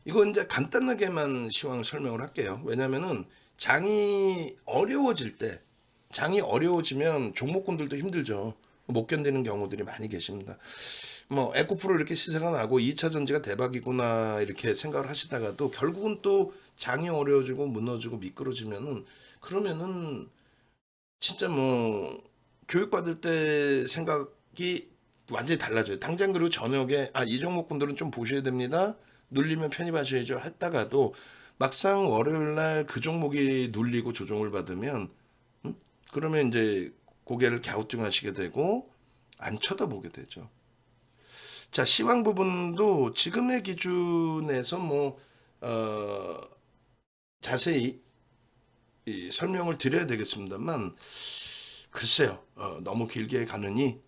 이거 이제 간단하게만 시황 설명을 할게요. 왜냐면은 장이 어려워질 때, 장이 어려워지면 종목군들도 힘들죠. 못 견디는 경우들이 많이 계십니다. 뭐 에코프로 이렇게 시세가 나고 2차 전지가 대박이구나 이렇게 생각을 하시다가도 결국은 또 장이 어려워지고 무너지고 미끄러지면은 그러면은 진짜 뭐 교육받을 때 생각이 완전히 달라져요. 당장 그리고 저녁에 이 종목군들은 좀 보셔야 됩니다. 눌리면 편입하셔야죠 했다가도 막상 월요일 날 그 종목이 눌리고 조정을 받으면 그러면 이제 고개를 갸우뚱하시게 되고 안 쳐다보게 되죠. 자, 시황 부분도 지금의 기준에서 뭐 자세히 설명을 드려야 되겠습니다만 글쎄요, 너무 길게 가느니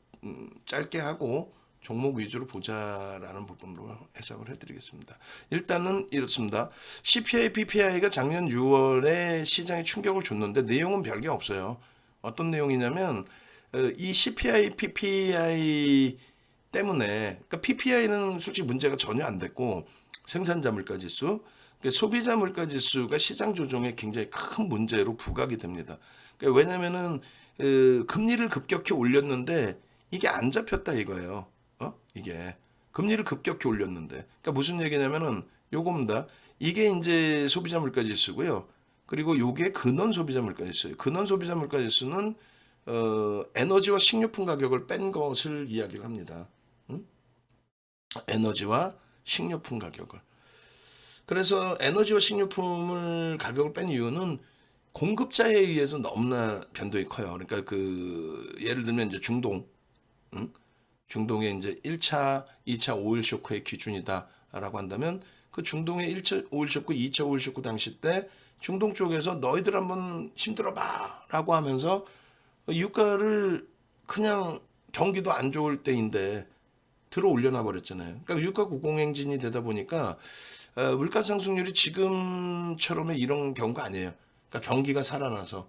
짧게 하고 종목 위주로 보자라는 부분으로 해석을 해드리겠습니다. 일단은 이렇습니다. CPI, PPI가 작년 6월에 시장에 충격을 줬는데 내용은 별게 없어요. 어떤 내용이냐면 이 CPI, PPI 때문에 그러니까 PPI는 솔직히 문제가 전혀 안 됐고 생산자 물가 지수, 그러니까 소비자 물가 지수가 시장 조정에 굉장히 큰 문제로 부각이 됩니다. 그러니까 왜냐면은 금리를 급격히 올렸는데 이게 안 잡혔다 이거예요. 이게 금리를 급격히 올렸는데, 그러니까 무슨 얘기냐면은 요겁니다. 이게 이제 소비자 물가 지수고요. 그리고 요게 근원 소비자 물가 지수예요. 근원 소비자 물가 지수는 에너지와 식료품 가격을 뺀 것을 이야기를 합니다. 에너지와 식료품 가격을. 그래서 에너지와 식료품을 가격을 뺀 이유는 공급자에 의해서 너무나 변동이 커요. 그러니까 그 예를 들면 이제 중동, 응? 중동의 이제 1차, 2차 오일 쇼크의 기준이다라고 한다면 그 중동의 1차 오일 쇼크, 2차 오일 쇼크 당시 때 중동 쪽에서 너희들 한번 힘들어봐라고 하면서 유가를 그냥 경기도 안 좋을 때인데 들어 올려놔 버렸잖아요. 그러니까 유가 고공행진이 되다 보니까 물가 상승률이 지금처럼의 이런 경우가 아니에요. 그러니까 경기가 살아나서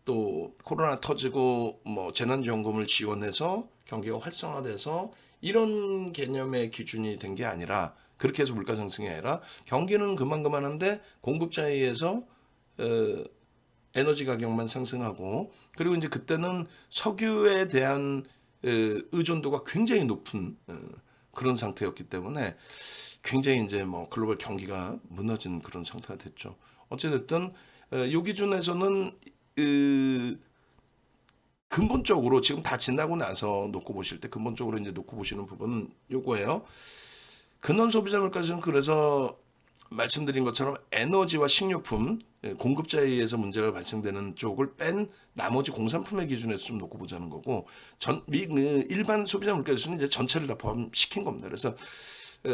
또 코로나 터지고 뭐 재난지원금을 지원해서 경기가 활성화돼서 이런 개념의 기준이 된 게 아니라 그렇게 해서 물가 상승이 아니라 경기는 그만한데 공급자에 의해서 어, 에너지 가격만 상승하고 그리고 이제 그때는 석유에 대한 의존도가 굉장히 높은 그런 상태였기 때문에 굉장히 이제 뭐 글로벌 경기가 무너진 그런 상태가 됐죠. 어찌됐든 요 기준에서는 근본적으로 지금 다 지나고 나서 놓고 보실 때 근본적으로 이제 놓고 보시는 부분은 요거예요. 근원 소비자 물가지수는 그래서 말씀드린 것처럼 에너지와 식료품 공급자에 의해서 문제가 발생되는 쪽을 뺀 나머지 공산품의 기준에서 좀 놓고 보자는 거고 일반 소비자 물가지수는 이제 전체를 다 포함시킨 겁니다. 그래서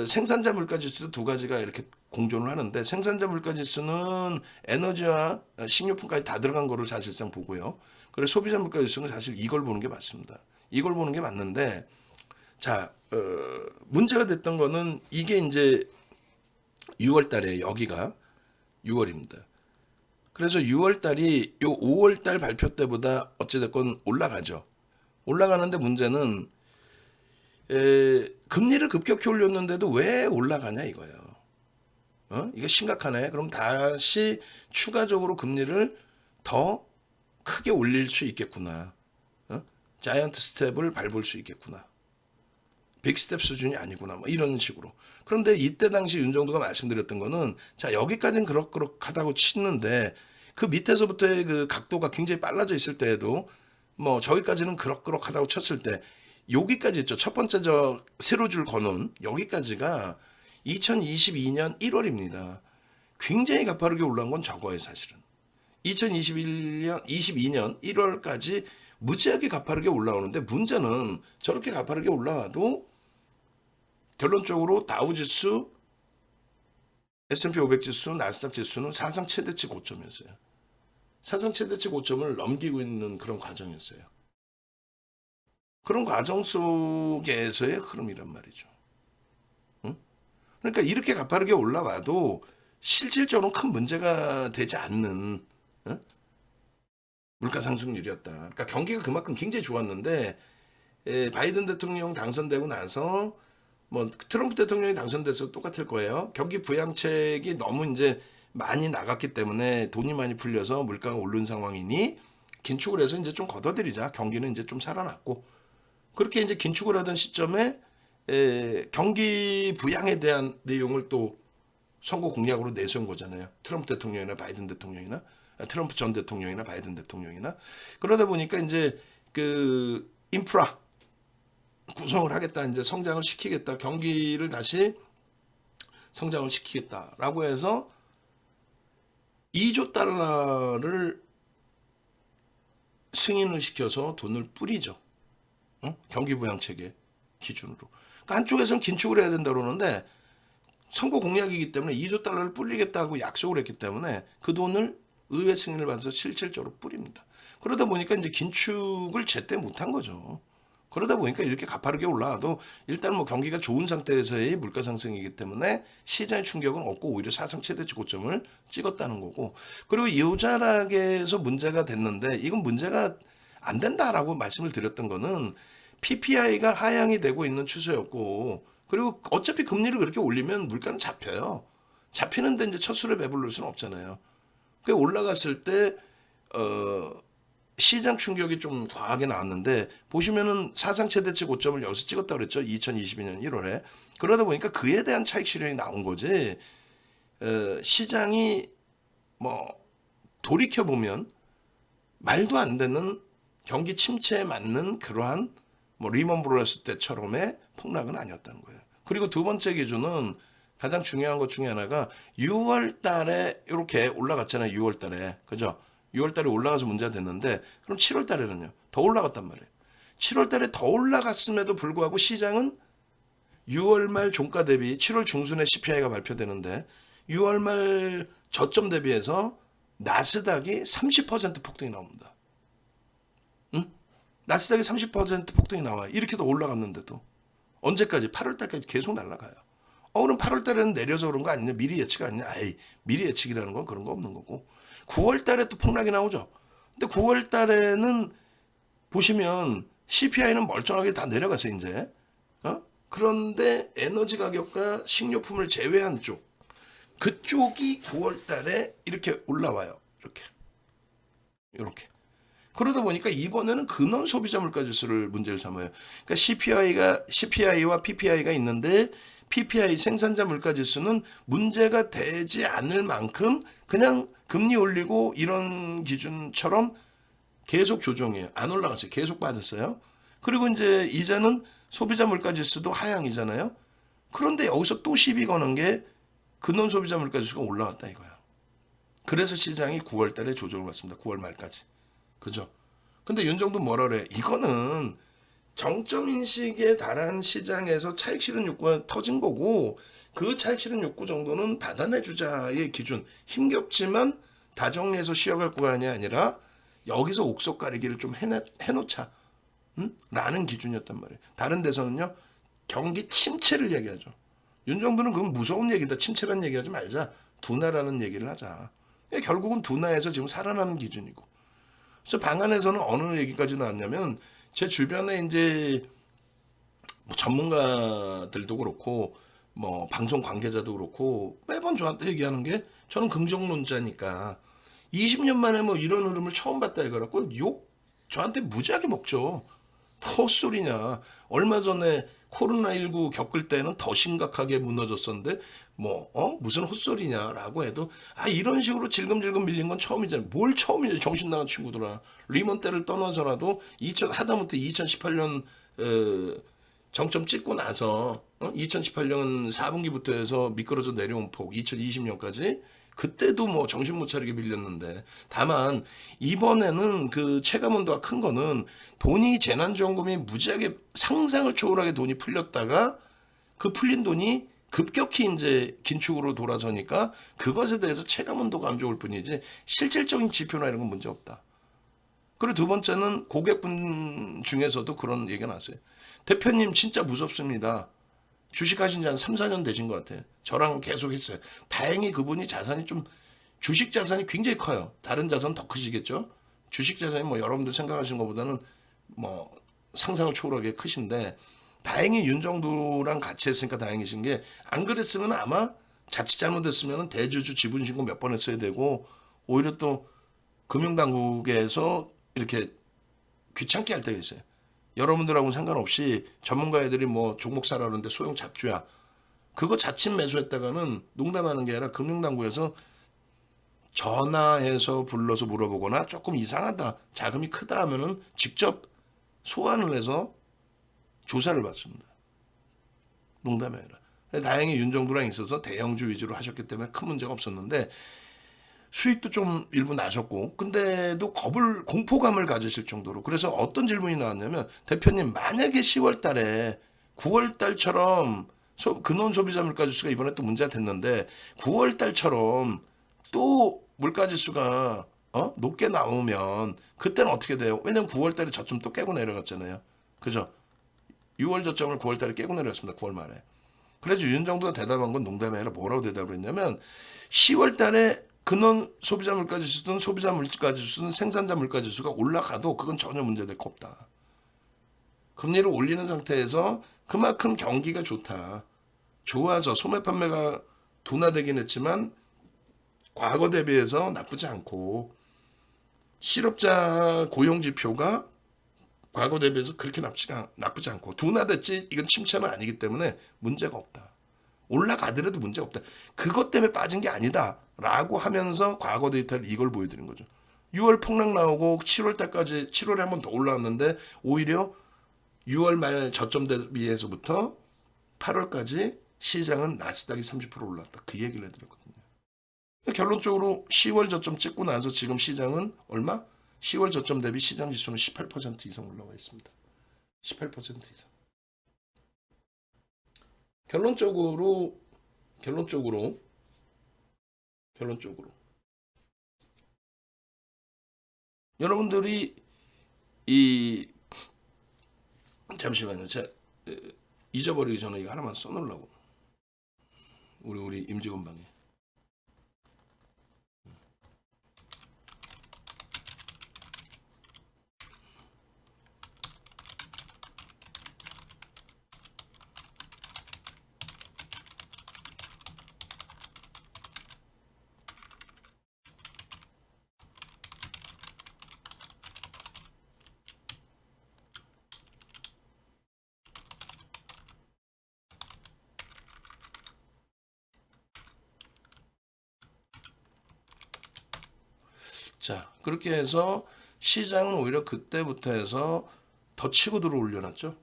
생산자 물가지수도 두 가지가 이렇게 공존을 하는데 생산자 물가지수는 에너지와 식료품까지 다 들어간 거를 사실상 보고요. 그래서 소비자 물가지수는 사실 이걸 보는 게 맞습니다. 이걸 보는 게 맞는데 자 문제가 됐던 거는 이게 이제 6월 달에 여기가 6월입니다. 그래서 6월 달이 요 5월 달 발표 때보다 어찌됐건 올라가죠. 올라가는데 문제는 금리를 급격히 올렸는데도 왜 올라가냐 이거예요. 이게 심각하네. 그럼 다시 추가적으로 금리를 더 크게 올릴 수 있겠구나. 자이언트 스텝을 밟을 수 있겠구나. 빅스텝 수준이 아니구나. 뭐 이런 식으로. 그런데 이때 당시 윤정도가 말씀드렸던 거는 자 여기까지는 그럭그럭하다고 치는데 그 밑에서부터의 그 각도가 굉장히 빨라져 있을 때에도 뭐 저기까지는 그럭그럭하다고 쳤을 때 여기까지 있죠. 첫 번째 저 세로줄 거는 여기까지가 2022년 1월입니다. 굉장히 가파르게 올라온 건 저거예요, 사실은. 2021년, 22년 1월까지 무지하게 가파르게 올라오는데 문제는 저렇게 가파르게 올라와도 결론적으로 다우지수, S&P 500 지수, 나스닥 지수는 사상 최대치 고점이었어요. 사상 최대치 고점을 넘기고 있는 그런 과정이었어요. 그런 과정 속에서의 흐름이란 말이죠. 응? 그러니까 이렇게 가파르게 올라와도 실질적으로 큰 문제가 되지 않는 물가 상승률이었다. 그러니까 경기가 그만큼 굉장히 좋았는데 바이든 대통령 당선되고 나서 뭐 트럼프 대통령이 당선돼서 똑같을 거예요. 경기 부양책이 너무 이제 많이 나갔기 때문에 돈이 많이 풀려서 물가가 오른 상황이니 긴축을 해서 이제 좀 걷어들이자. 경기는 이제 좀 살아났고. 그렇게 이제 긴축을 하던 시점에 경기 부양에 대한 내용을 또 선거 공약으로 내세운 거잖아요. 트럼프 대통령이나 바이든 대통령이나 트럼프 전 대통령이나 바이든 대통령이나. 그러다 보니까 이제 그 인프라 구성을 하겠다. 이제 성장을 시키겠다. 경기를 다시 성장을 시키겠다라고 해서 2조 달러를 승인을 시켜서 돈을 뿌리죠. 경기 부양책의 기준으로. 그러니까 한쪽에서는 긴축을 해야 된다고 그러는데 선거 공약이기 때문에 2조 달러를 뿌리겠다고 약속을 했기 때문에 그 돈을 의회 승인을 받아서 실질적으로 뿌립니다. 그러다 보니까 이제 긴축을 제때 못한 거죠. 그러다 보니까 이렇게 가파르게 올라와도 일단 뭐 경기가 좋은 상태에서의 물가 상승이기 때문에 시장의 충격은 없고 오히려 사상 최대치 고점을 찍었다는 거고. 그리고 이자락에서 문제가 됐는데 이건 문제가 안 된다라고 말씀을 드렸던 거는 PPI가 하향이 되고 있는 추세였고, 그리고 어차피 금리를 그렇게 올리면 물가는 잡혀요. 잡히는데 이제 첫 술에 배부를 수는 없잖아요. 그 올라갔을 때 시장 충격이 좀 과하게 나왔는데 보시면은 사상 최대치 고점을 여기서 찍었다고 그랬죠. 2022년 1월에. 그러다 보니까 그에 대한 차익 실현이 나온 거지. 시장이 뭐 돌이켜 보면 말도 안 되는 경기 침체에 맞는 그러한 뭐 리먼 브러더스 때처럼의 폭락은 아니었다는 거예요. 그리고 두 번째 기준은 가장 중요한 것 중에 하나가 6월 달에 이렇게 올라갔잖아요. 6월 달에. 그죠? 6월 달에 올라가서 문제가 됐는데 그럼 7월 달에는요. 더 올라갔단 말이에요. 7월 달에 더 올라갔음에도 불구하고 시장은 6월 말 종가 대비 7월 중순에 CPI가 발표되는데 6월 말 저점 대비해서 나스닥이 30% 폭등이 나옵니다. 응? 나스닥이 30% 폭등이 나와요. 이렇게 더 올라갔는데도. 언제까지? 8월 달까지 계속 날아가요. 그럼 8월 달에는 내려서 그런 거 아니냐? 미리 예측 아니냐? 미리 예측이라는 건 그런 거 없는 거고. 9월 달에 또 폭락이 나오죠. 근데 9월 달에는 보시면 CPI는 멀쩡하게 다 내려갔어요, 이제. 그런데 에너지 가격과 식료품을 제외한 쪽, 그쪽이 9월 달에 이렇게 올라와요. 이렇게. 그러다 보니까 이번에는 근원 소비자 물가 지수를 문제를 삼아요. 그러니까 CPI와 PPI가 있는데 PPI 생산자 물가 지수는 문제가 되지 않을 만큼 그냥 금리 올리고 이런 기준처럼 계속 조정해요. 안 올라갔어요. 계속 빠졌어요. 그리고 이제는 소비자 물가 지수도 하향이잖아요. 그런데 여기서 또 시비 거는 게 근원 소비자 물가 지수가 올라왔다 이거야. 그래서 시장이 9월 달에 조정을 받습니다. 9월 말까지. 그죠? 근데 윤정도 뭐라 그래? 이거는 정점 인식에 달한 시장에서 차익 실현 욕구가 터진 거고 그 차익 실현 욕구 정도는 받아내주자의 기준. 힘겹지만 다정리해서 쉬어갈 구간이 아니라 여기서 옥석 가리기를 좀 해놓자. 라는 기준이었단 말이에요. 다른 데서는요. 경기 침체를 얘기하죠. 윤정도는 그건 무서운 얘기다. 침체라는 얘기하지 말자. 둔화라는 얘기를 하자. 결국은 둔화에서 지금 살아나는 기준이고. 그래서 방안에서는 어느 얘기까지 나왔냐면 제 주변에 이제 뭐 전문가들도 그렇고 뭐 방송 관계자도 그렇고 매번 저한테 얘기하는 게 저는 긍정론자니까 20년 만에 뭐 이런 흐름을 처음 봤다 이거라고 욕 저한테 무지하게 먹죠. 헛소리냐. 얼마 전에 코로나19 겪을 때는 더 심각하게 무너졌었는데 무슨 헛소리냐라고 해도 이런 식으로 질금질금 밀린 건 처음이잖아요. 뭘 처음이냐 정신 나간 친구들아. 리먼 때를 떠나서라도 하다못해 2018년 정점 찍고 나서 2018년 4분기부터 해서 미끄러져 내려온 폭 2020년까지 그때도 뭐 정신 못 차리게 밀렸는데 다만 이번에는 그 체감 온도가 큰 거는 돈이 재난지원금이 무지하게 상상을 초월하게 돈이 풀렸다가 그 풀린 돈이 급격히 이제 긴축으로 돌아서니까 그것에 대해서 체감 온도가 안 좋을 뿐이지 실질적인 지표나 이런 건 문제 없다. 그리고 두 번째는 고객분 중에서도 그런 얘기가 나왔어요. 대표님 진짜 무섭습니다. 주식하신 지 한 3, 4년 되신 것 같아요. 저랑 계속 했어요. 다행히 그분이 자산이 주식 자산이 굉장히 커요. 다른 자산 더 크시겠죠? 주식 자산이 뭐 여러분들 생각하시는 것보다는 뭐 상상을 초월하게 크신데 다행히 윤정두랑 같이 했으니까 다행이신 게, 안 그랬으면 아마 자칫 잘못했으면 대주주 지분 신고 몇 번 했어야 되고, 오히려 또 금융당국에서 이렇게 귀찮게 할 때가 있어요. 여러분들하고는 상관없이 전문가 애들이 뭐 종목 사라는데 소형 잡주야. 그거 자칫 매수했다가는 농담하는 게 아니라 금융당국에서 전화해서 불러서 물어보거나 조금 이상하다, 자금이 크다 하면은 직접 소환을 해서 조사를 받습니다. 농담이 아니라. 다행히 윤정두랑 있어서 대형주 위주로 하셨기 때문에 큰 문제가 없었는데, 수익도 좀 일부 나셨고, 근데도 공포감을 가지실 정도로. 그래서 어떤 질문이 나왔냐면, 대표님 만약에 10월 달에 9월 달처럼 근원 소비자 물가지수가 이번에 또 문제가 됐는데 9월 달처럼 또 물가지수가 높게 나오면 그때는 어떻게 돼요? 왜냐면 9월 달에 저점 또 깨고 내려갔잖아요. 그죠? 6월 저점을 9월 달에 깨고 내려갔습니다. 9월 말에. 그래서 윤정두가 대답한 건 농담이 아니라 뭐라고 대답을 했냐면, 10월 달에 근원 소비자 물가지수든 소비자 물가지수든 생산자 물가지수가 올라가도 그건 전혀 문제될 거 없다. 금리를 올리는 상태에서 그만큼 경기가 좋다. 좋아서 소매 판매가 둔화되긴 했지만 과거 대비해서 나쁘지 않고, 실업자 고용 지표가 과거 대비해서 그렇게 나쁘지 않고, 둔화됐지 이건 침체는 아니기 때문에 문제가 없다. 올라가더라도 문제가 없다. 그것 때문에 빠진 게 아니다 라고 하면서 과거 데이터를 이걸 보여드린 거죠. 6월 폭락 나오고 7월 달까지, 7월에 한 번 더 올라왔는데 오히려 6월 말 저점 대비해서부터 8월까지 시장은 나스닥이 30% 올랐다. 그 얘기를 해드렸거든요. 결론적으로 10월 저점 찍고 나서 지금 시장은 얼마? 10월 저점 대비 시장 지수는 18% 이상 올라와 있습니다. 18% 이상. 결론적으로 여러분들이 잠시만요. 제가 잊어버리기 전에 이거 하나만 써놓으려고. 우리 임직원 방에. 자, 그렇게 해서 시장은 오히려 그때부터 해서 더 치고 들어 올려놨죠.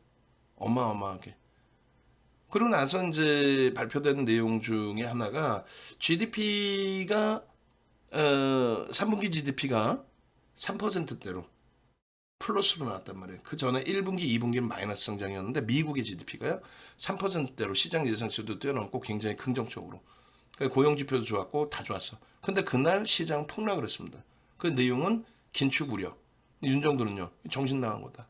어마어마하게. 그러고 나서 이제 발표된 내용 중에 하나가 GDP가 3분기 GDP가 3%대로 플러스로 나왔단 말이에요. 그 전에 1분기, 2분기는 마이너스 성장이었는데 미국의 GDP가요 3%대로 시장 예상치도 뛰어넘고 굉장히 긍정적으로. 고용 지표도 좋았고 다 좋았어. 근데 그날 시장 폭락을 했습니다. 그 내용은 긴축 우려. 윤정도는요, 정신 나간 거다.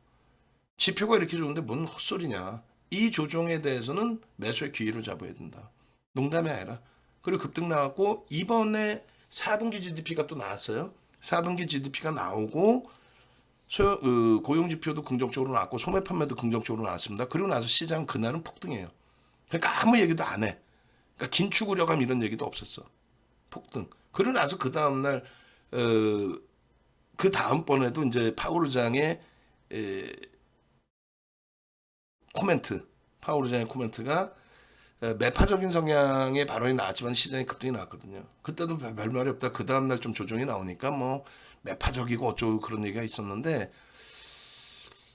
지표가 이렇게 좋은데 뭔 헛소리냐. 이 조정에 대해서는 매수의 기회로 잡아야 된다. 농담이 아니라. 그리고 급등 나왔고 이번에 4분기 GDP가 또 나왔어요. 4분기 GDP가 나오고 고용 지표도 긍정적으로 나왔고 소매 판매도 긍정적으로 나왔습니다. 그리고 나서 시장 그날은 폭등해요. 그러니까 아무 얘기도 안 해. 그러니까 긴축 우려감 이런 얘기도 없었어. 폭등. 그러고 나서 그 다음날 그 다음번에도 이제 파월 의장의 코멘트가 매파적인 성향의 발언이 나왔지만 시장에 급등이 나왔거든요. 그때도 별 말이 없다. 그 다음날 좀 조정이 나오니까 뭐 매파적이고 어쩌고 그런 얘기가 있었는데,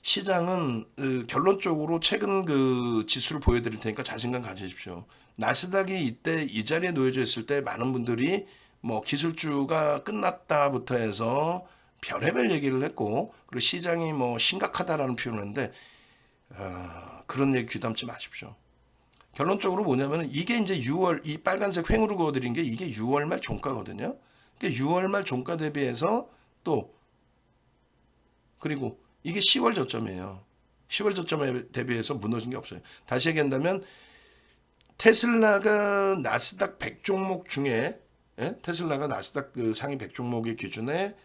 시장은 결론적으로 최근 그 지수를 보여드릴 테니까 자신감 가지십시오. 나스닥이 이때 이 자리에 놓여져 있을 때 많은 분들이 뭐 기술주가 끝났다부터 해서 별의별 얘기를 했고, 그리고 시장이 뭐 심각하다라는 표현을 했는데 그런 얘기 귀담지 마십시오. 결론적으로 뭐냐면 이게 이제 6월 이 빨간색 횡으로 그어드린 게 이게 6월 말 종가거든요. 그러니까 6월 말 종가 대비해서 또 그리고 이게 10월 저점이에요. 10월 저점에 대비해서 무너진 게 없어요. 다시 얘기한다면 테슬라가 나스닥 100종목 중에 테슬라가 나스닥 그 상위 100종목의 기준에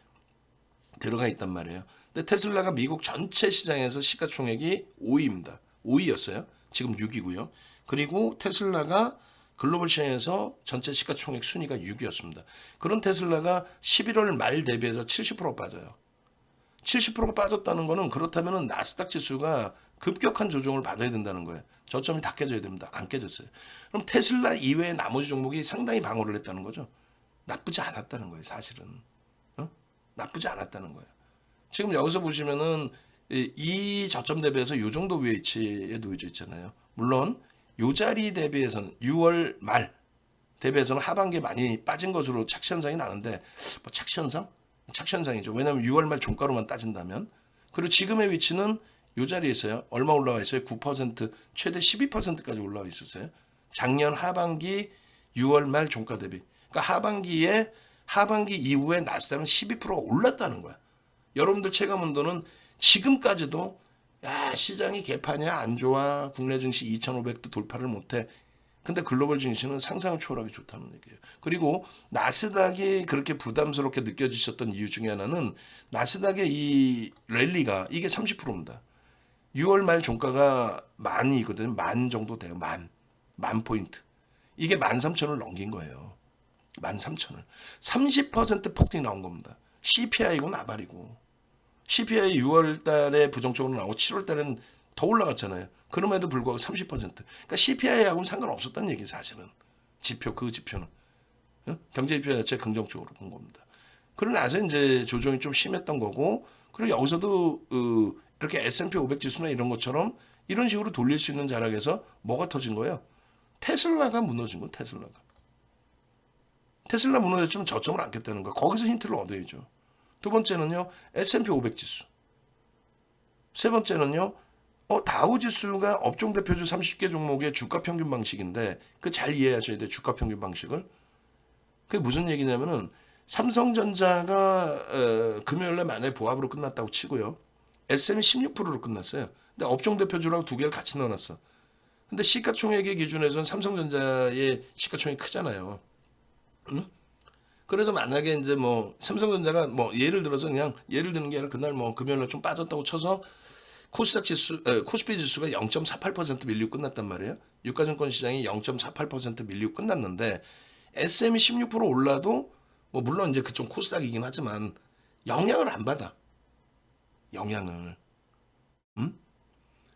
들어가 있단 말이에요. 근데 테슬라가 미국 전체 시장에서 시가총액이 5위입니다. 5위였어요. 지금 6위고요. 그리고 테슬라가 글로벌 시장에서 전체 시가총액 순위가 6위였습니다. 그런 테슬라가 11월 말 대비해서 70% 빠져요. 70%가 빠졌다는 거는 그렇다면 나스닥 지수가 급격한 조정을 받아야 된다는 거예요. 저점이 다 깨져야 됩니다. 안 깨졌어요. 그럼 테슬라 이외의 나머지 종목이 상당히 방어를 했다는 거죠. 나쁘지 않았다는 거예요. 사실은. 나쁘지 않았다는 거예요. 지금 여기서 보시면은 이 저점 대비해서 이 정도 위치에 놓여져 있잖아요. 물론 요 자리 대비해서는 6월 말 대비해서는 하반기에 많이 빠진 것으로 착시 현상이 나는데 뭐 착시 현상? 착시 현상이죠. 왜냐하면 6월 말 종가로만 따진다면. 그리고 지금의 위치는 요 자리에 있어요. 얼마 올라와 있어요? 9% 최대 12%까지 올라와 있었어요. 작년 하반기 6월 말 종가 대비. 그러니까 하반기 이후에 나스닥은 12%가 올랐다는 거야. 여러분들 체감 온도는 지금까지도 야 시장이 개판이야 안 좋아 국내 증시 2,500도 돌파를 못해. 근데 글로벌 증시는 상상을 초월하게 좋다는 얘기예요. 그리고 나스닥이 그렇게 부담스럽게 느껴지셨던 이유 중에 하나는 나스닥의 이 랠리가 이게 30%입니다. 6월 말 종가가 만이거든요. 만 정도 돼요. 만 포인트. 이게 13,000을 넘긴 거예요. 13,000을. 30% 폭등이 나온 겁니다. CPI고 나발이고. CPI 6월 달에 부정적으로 나오고 7월 달에는 더 올라갔잖아요. 그럼에도 불구하고 30%. 그러니까 CPI하고는 상관없었다는 얘기예요. 사실은. 그 지표는. 경제지표 자체 긍정적으로 본 겁니다. 그러고 나서 이제 조정이 좀 심했던 거고 그리고 여기서도 이렇게 S&P 500 지수나 이런 것처럼 이런 식으로 돌릴 수 있는 자락에서 뭐가 터진 거예요? 테슬라가 무너진 거예요. 테슬라 무너졌으면 저점을 안겠다는 거야. 거기서 힌트를 얻어야죠. 두 번째는요. S&P 500 지수. 세 번째는요. 다우 지수가 업종 대표주 30개 종목의 주가 평균 방식인데 그 잘 이해하셔야 돼요. 주가 평균 방식을. 그게 무슨 얘기냐면은 삼성전자가 금요일에 만에 보합으로 끝났다고 치고요. SM이 16%로 끝났어요. 근데 업종 대표주라고 두 개를 같이 넣어놨어. 근데 시가총액의 기준에서는 삼성전자의 시가총액이 크잖아요. 응? 그래서 만약에 이제 뭐 삼성전자가 뭐 예를 들어서 그냥 예를 드는 게 아니라 그날 뭐 금요일날 좀 빠졌다고 쳐서 코스피 지수가 0.48% 밀리고 끝났단 말이에요. 유가증권 시장이 0.48% 밀리고 끝났는데 SM이 16% 올라도 뭐 물론 이제 그쪽 코스닥이긴 하지만 영향을 안 받아. 영향을.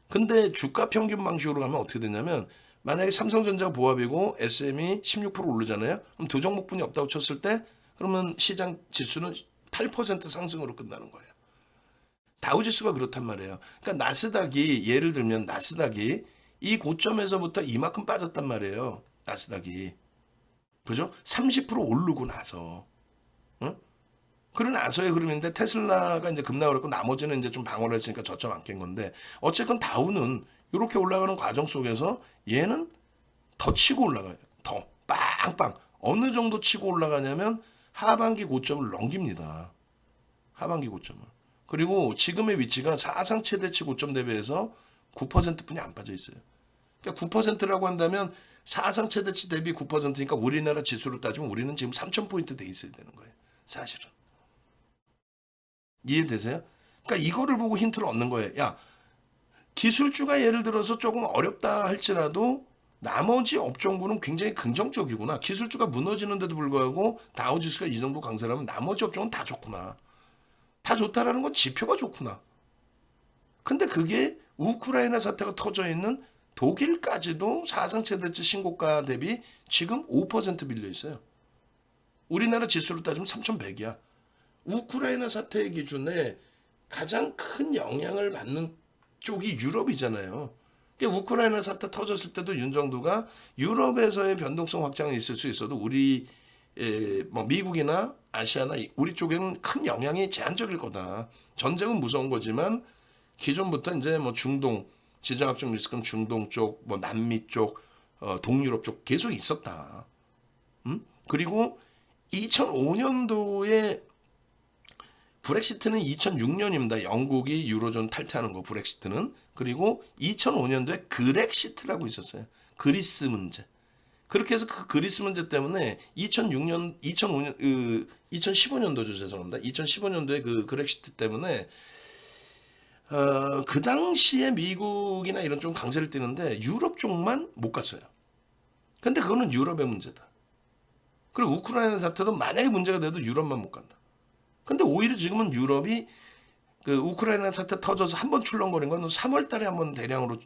근데 주가 평균 방식으로 가면 어떻게 되냐면 만약에 삼성전자가 보합이고 SM이 16% 오르잖아요. 그럼 두 종목분이 없다고 쳤을 때 그러면 시장 지수는 8% 상승으로 끝나는 거예요. 다우지수가 그렇단 말이에요. 그러니까 나스닥이 예를 들면 나스닥이 이 고점에서부터 이만큼 빠졌단 말이에요. 나스닥이. 그죠? 30% 오르고 나서. 응? 그러고 나서의 흐름인데 테슬라가 이제 급락을 했고 나머지는 이제 좀 방어를 했으니까 저점 안 깬 건데 어쨌건 다우는 이렇게 올라가는 과정 속에서 얘는 더 치고 올라가요. 더 빵빵. 어느 정도 치고 올라가냐면 하반기 고점을 넘깁니다. 하반기 고점을. 그리고 지금의 위치가 사상 최대치 고점 대비해서 9%뿐이 안 빠져 있어요. 그러니까 9%라고 한다면 사상 최대치 대비 9%니까 우리나라 지수로 따지면 우리는 지금 3,000포인트 돼 있어야 되는 거예요. 사실은. 이해되세요? 그러니까 이거를 보고 힌트를 얻는 거예요. 야, 기술주가 예를 들어서 조금 어렵다 할지라도 나머지 업종군은 굉장히 긍정적이구나. 기술주가 무너지는데도 불구하고 다우지수가 이 정도 강세라면 나머지 업종은 다 좋구나. 다 좋다라는 건 지표가 좋구나. 근데 그게 우크라이나 사태가 터져 있는 독일까지도 사상 최대치 신고가 대비 지금 5% 밀려 있어요. 우리나라 지수로 따지면 3,100이야. 우크라이나 사태 기준에 가장 큰 영향을 받는 쪽이 유럽이잖아요. 그러니까 우크라이나 사태 터졌을 때도 윤정두가 유럽에서의 변동성 확장이 있을 수 있어도 우리 뭐 미국이나 아시아나 우리 쪽에는 큰 영향이 제한적일 거다. 전쟁은 무서운 거지만 기존부터 이제 뭐 중동 지정학적 리스크는 중동 쪽, 뭐 남미 쪽, 동유럽 쪽 계속 있었다. 그리고 2005년도에 브렉시트는 2006년입니다. 영국이 유로존 탈퇴하는 거 브렉시트는. 그리고 2005년도에 그렉시트라고 있었어요. 그리스 문제. 그렇게 해서 그 그리스 문제 때문에 2015년도죠. 죄송합니다. 2015년도에 그 그렉시트 때문에 그 당시에 미국이나 이런 쪽 강세를 띠는데 유럽 쪽만 못 갔어요. 근데 그거는 유럽의 문제다. 그리고 우크라이나 사태도 만약에 문제가 돼도 유럽만 못 간다. 근데 오히려 지금은 유럽이 그 우크라이나 사태 터져서 한 번 출렁거린 건 3월 달에 한 번 대량으로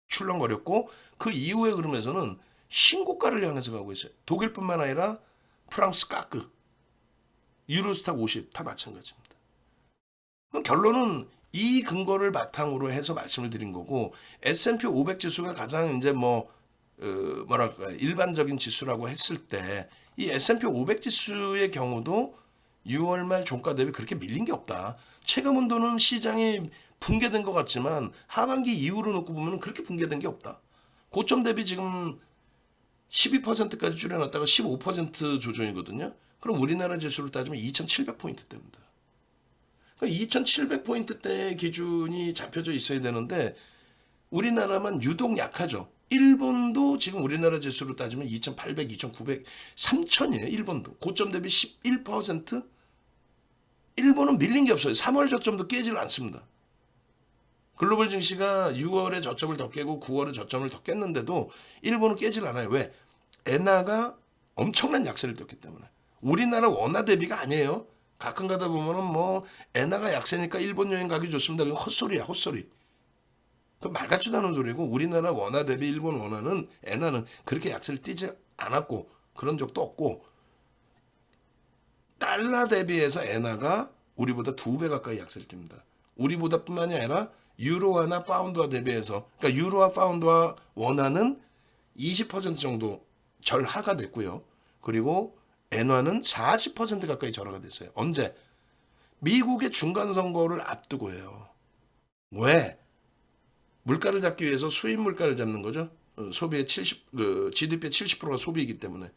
출렁거렸고 그 이후에 그러면서는 신고가를 향해서 가고 있어요. 독일뿐만 아니라 프랑스 까크, 유로스탁 50 다 마찬가지입니다. 결론은 이 근거를 바탕으로 해서 말씀을 드린 거고 S&P 500 지수가 가장 이제 뭐랄까 일반적인 지수라고 했을 때 이 S&P 500 지수의 경우도 6월 말 종가 대비 그렇게 밀린 게 없다. 최근 온도는 시장이 붕괴된 것 같지만 하반기 이후로 놓고 보면 그렇게 붕괴된 게 없다. 고점 대비 지금 12%까지 줄여놨다가 15% 조정이거든요. 그럼 우리나라 지수로 따지면 2,700포인트대입니다. 그러니까 2,700포인트대 기준이 잡혀져 있어야 되는데 우리나라만 유독 약하죠. 일본도 지금 우리나라 지수로 따지면 2,800, 2,900, 3,000이에요. 일본도. 고점 대비 11%? 일본은 밀린 게 없어요. 3월 저점도 깨질 않습니다. 글로벌 증시가 6월에 저점을 더 깨고 9월에 저점을 더 깼는데도 일본은 깨질 않아요. 왜? 엔화가 엄청난 약세를 떴기 때문에. 우리나라 원화 대비가 아니에요. 가끔 가다 보면은 엔화가 약세니까 일본 여행 가기 좋습니다. 그건 헛소리야, 헛소리. 그 말 같지도 않은 소리고 우리나라 원화 대비 일본 원화는 엔화는 그렇게 약세를 띄지 않았고 그런 적도 없고 달러 대비해서 엔화가 우리보다 2배 가까이 약세를 띱니다. 우리보다뿐만이 아니라 유로화나 파운드화 대비해서 그러니까 유로화 파운드화 원화는 20% 정도 절하가 됐고요. 그리고 엔화는 40% 가까이 절하가 됐어요. 언제? 미국의 중간 선거를 앞두고요. 왜? 물가를 잡기 위해서 수입 물가를 잡는 거죠. 소비의 70, GDP의 70%가 소비이기 때문에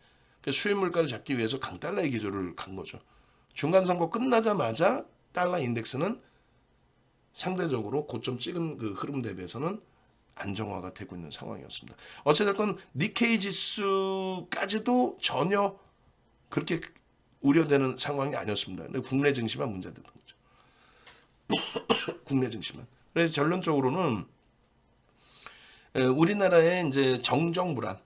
수입 물가를 잡기 위해서 강달러의 기조를 간 거죠. 중간 선거 끝나자마자 달러 인덱스는 상대적으로 고점 찍은 그 흐름 대비해서는 안정화가 되고 있는 상황이었습니다. 어찌됐건 니케이 지수까지도 전혀 그렇게 우려되는 상황이 아니었습니다. 근데 국내 증시만 문제됐던 거죠. 국내 증시만. 그래서 결론적으로는 우리나라의 이제 정정 불안,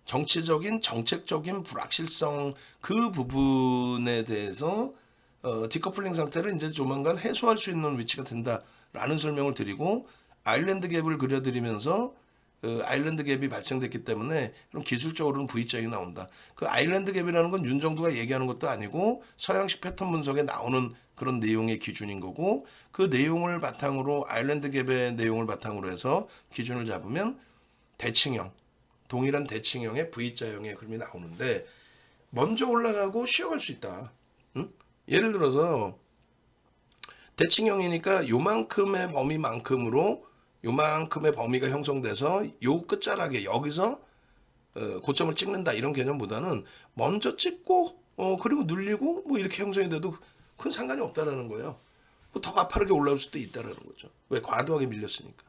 정치적인 정책적인 불확실성 그 부분에 대해서 디커플링 상태를 이제 조만간 해소할 수 있는 위치가 된다라는 설명을 드리고 아일랜드 갭을 그려드리면서 아일랜드 갭이 발생됐기 때문에 그럼 기술적으로는 V자이 나온다. 그 아일랜드 갭이라는 건 윤정두가 얘기하는 것도 아니고 서양식 패턴 분석에 나오는 그런 내용의 기준인 거고 그 내용을 바탕으로 아일랜드 갭의 내용을 바탕으로 해서 기준을 잡으면 대칭형 동일한 대칭형의 V자형의 흐름이 나오는데 먼저 올라가고 쉬어갈 수 있다. 응? 예를 들어서 대칭형이니까 요만큼의 범위만큼으로 요만큼의 범위가 형성돼서 요 끝자락에 여기서 고점을 찍는다 이런 개념보다는 먼저 찍고 그리고 눌리고 이렇게 형성이 돼도 큰 상관이 없다라는 거예요. 더 가파르게 올라올 수도 있다라는 거죠. 왜? 과도하게 밀렸으니까.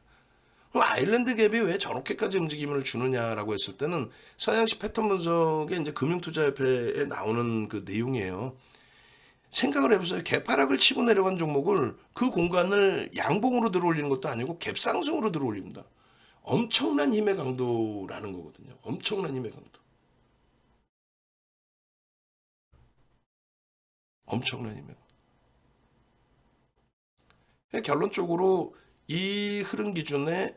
그럼 아일랜드 갭이 왜 저렇게까지 움직임을 주느냐라고 했을 때는 서양식 패턴 분석의 이제 금융투자협회에 나오는 그 내용이에요. 생각을 해보세요. 개파락을 치고 내려간 종목을 그 공간을 양봉으로 들어올리는 것도 아니고 갭상승으로 들어올립니다. 엄청난 힘의 강도라는 거거든요. 엄청난 힘의 강도. 엄청난 힘의 강도. 결론적으로 이 흐름 기준에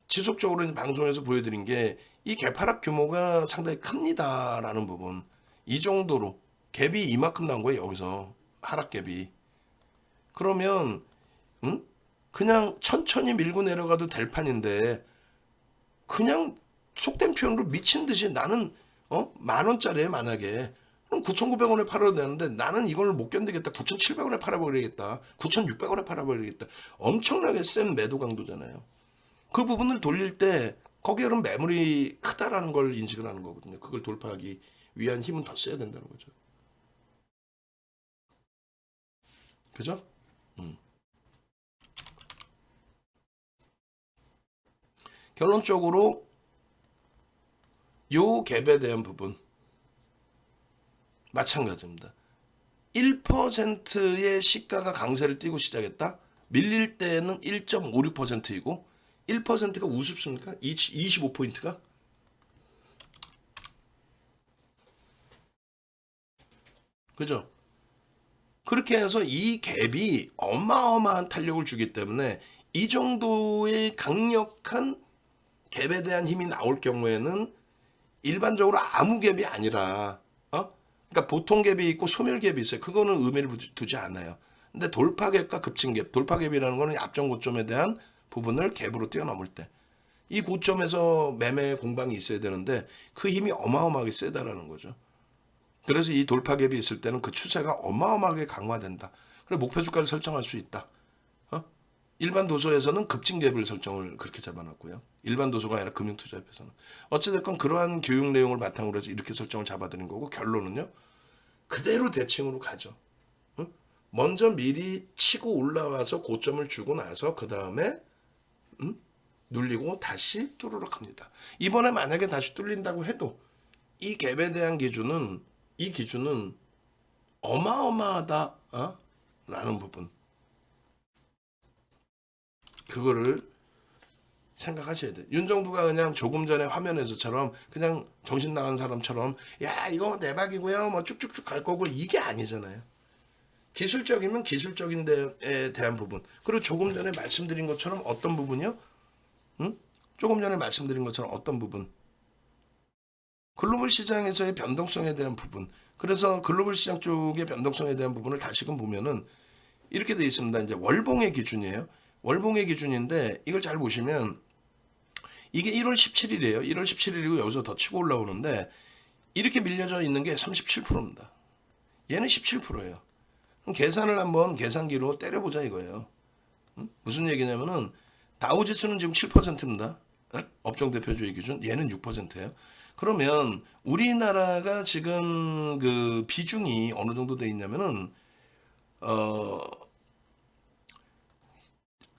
지속적으로 방송에서 보여드린 게 이 개파락 규모가 상당히 큽니다라는 부분. 이 정도로 갭이 이만큼 나온 거예요. 여기서 하락 갭이. 그러면 그냥 천천히 밀고 내려가도 될 판인데 그냥 속된 표현으로 미친 듯이 나는 10,000원짜리에 만약에 그럼 9,900원에 팔아도 되는데 나는 이걸 못 견디겠다. 9,700원에 팔아버리겠다. 9,600원에 팔아버리겠다. 엄청나게 센 매도 강도잖아요. 그 부분을 돌릴 때 거기에 그럼 매물이 크다라는 걸 인식을 하는 거거든요. 그걸 돌파하기 위한 힘은 더 써야 된다는 거죠. 그죠? 결론적으로 요 갭에 대한 부분 마찬가지입니다. 1%의 시가가 강세를 띠고 시작했다. 밀릴 때는 1.56%이고 1%가 우습습니까? 25포인트가? 그죠? 그렇게 해서 이 갭이 어마어마한 탄력을 주기 때문에 이 정도의 강력한 갭에 대한 힘이 나올 경우에는 일반적으로 아무 갭이 아니라 그러니까 보통 갭이 있고 소멸 갭이 있어요. 그거는 의미를 두지 않아요. 근데 돌파 갭과 급증 갭, 돌파 갭이라는 거는 앞전 고점에 대한 부분을 갭으로 뛰어넘을 때 이 고점에서 매매 공방이 있어야 되는데 그 힘이 어마어마하게 세다라는 거죠. 그래서 이 돌파 갭이 있을 때는 그 추세가 어마어마하게 강화된다. 그래 목표 주가를 설정할 수 있다. 일반 도서에서는 급증 갭을 설정을 그렇게 잡아놨고요. 일반 도서가 아니라 금융투자협에서는. 어찌됐건 그러한 교육 내용을 바탕으로 해서 이렇게 설정을 잡아드린 거고 결론은요. 그대로 대칭으로 가죠. 먼저 미리 치고 올라와서 고점을 주고 나서 그 다음에 눌리고 다시 뚜루룩 합니다. 이번에 만약에 다시 뚫린다고 해도 이 갭에 대한 기준은 이 기준은 어마어마하다 라는 부분 그거를 생각하셔야 돼요. 윤정부가 그냥 조금 전에 화면에서처럼 그냥 정신 나간 사람처럼 야 이거 대박이고요 뭐 쭉쭉쭉 갈 거고 이게 아니잖아요. 기술적이면 기술적인 데에 대한 부분 그리고 조금 전에 말씀드린 것처럼 어떤 부분이요? 조금 전에 말씀드린 것처럼 어떤 부분 글로벌 시장에서의 변동성에 대한 부분 그래서 글로벌 시장 쪽의 변동성에 대한 부분을 다시금 보면은 이렇게 돼 있습니다. 이제 월봉의 기준이에요. 월봉의 기준인데 이걸 잘 보시면 이게 1월 17일이에요. 1월 17일이고 여기서 더 치고 올라오는데 이렇게 밀려져 있는 게 37%입니다. 얘는 17%예요. 그럼 계산을 한번 계산기로 때려보자 이거예요. 무슨 얘기냐면은 다우지수는 지금 7%입니다. 업종 대표주의 기준 얘는 6%예요. 그러면 우리나라가 지금 그 비중이 어느 정도 돼 있냐면은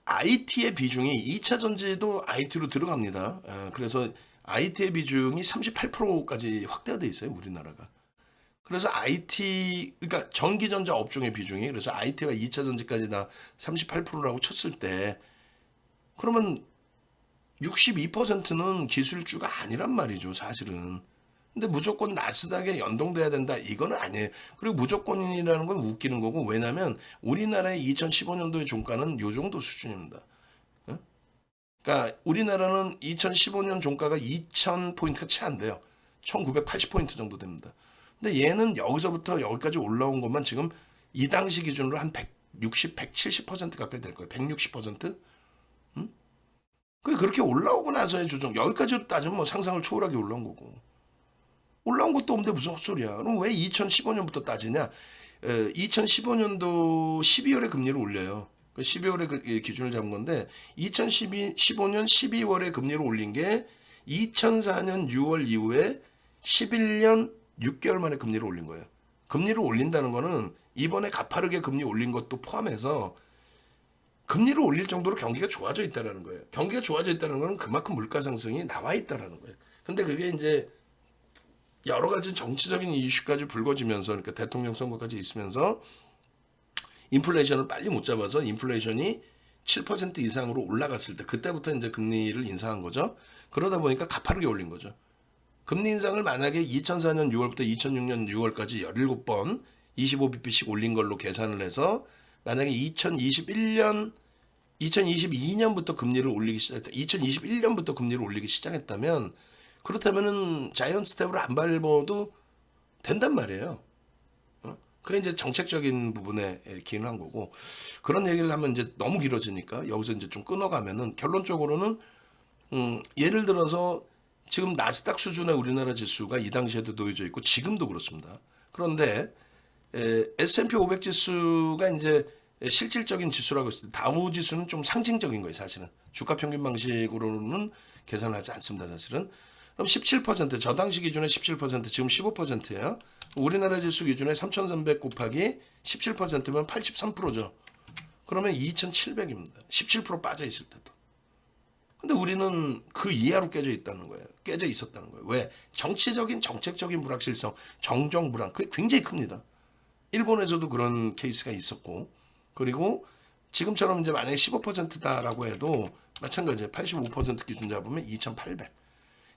IT의 비중이 2차 전지도 IT로 들어갑니다. 그래서 IT의 비중이 38%까지 확대가 돼 있어요, 우리나라가. 그래서 IT 그러니까 전기전자 업종의 비중이 그래서 IT와 2차 전지까지 다 38%라고 쳤을 때 그러면 62%는 기술주가 아니란 말이죠, 사실은. 근데 무조건 나스닥에 연동돼야 된다 이거는 아니에요. 그리고 무조건이라는 건 웃기는 거고 왜냐면 우리나라의 2015년도의 종가는 요 정도 수준입니다. 그러니까 우리나라는 2015년 종가가 2000포인트가 채 안 돼요. 1980포인트 정도 됩니다. 근데 얘는 여기서부터 여기까지 올라온 것만 지금 이 당시 기준으로 한 160, 170% 가까이 될 거예요. 160%? 그렇게 올라오고 나서의 조정 여기까지로 따지면 뭐 상상을 초월하게 올라온 거고 올라온 것도 없는데 무슨 헛소리야. 그럼 왜 2015년부터 따지냐? 2015년도 12월에 금리를 올려요. 12월에 기준을 잡은 건데 2015년 12월에 금리를 올린 게 2004년 6월 이후에 11년 6개월 만에 금리를 올린 거예요. 금리를 올린다는 거는 이번에 가파르게 금리 올린 것도 포함해서 금리를 올릴 정도로 경기가 좋아져 있다는 거예요. 경기가 좋아져 있다는 거는 그만큼 물가 상승이 나와 있다는 거예요. 근데 그게 이제 여러 가지 정치적인 이슈까지 불거지면서 그러니까 대통령 선거까지 있으면서 인플레이션을 빨리 못 잡아서 인플레이션이 7% 이상으로 올라갔을 때 그때부터 이제 금리를 인상한 거죠. 그러다 보니까 가파르게 올린 거죠. 금리 인상을 만약에 2004년 6월부터 2006년 6월까지 17번 25bp씩 올린 걸로 계산을 해서 만약에 2022년부터 금리를 올리기 시작했다. 2021년부터 금리를 올리기 시작했다면 그렇다면은 자이언트 스텝으로 안 밟아도 된단 말이에요. 그게 이제 정책적인 부분에 기인한 거고 그런 얘기를 하면 이제 너무 길어지니까 여기서 이제 좀 끊어가면은 결론적으로는 예를 들어서 지금 나스닥 수준의 우리나라 지수가 이 당시에도 놓여져 있고 지금도 그렇습니다. 그런데 S&P 500 지수가 이제 실질적인 지수라고 했을 때 다우 지수는 좀 상징적인 거예요, 사실은. 주가 평균 방식으로는 계산을 하지 않습니다, 사실은. 그럼 17%, 저 당시 기준에 17%, 지금 15%예요. 우리나라 지수 기준에 3,300 곱하기 17%면 83%죠. 그러면 2,700입니다. 17% 빠져 있을 때도. 근데 우리는 그 이하로 깨져 있다는 거예요. 깨져 있었다는 거예요. 왜? 정치적인 정책적인 불확실성, 정정 불안, 그게 굉장히 큽니다. 일본에서도 그런 케이스가 있었고, 그리고 지금처럼 이제 만약에 15%다라고 해도 마찬가지예요. 85% 기준 잡으면 2,800.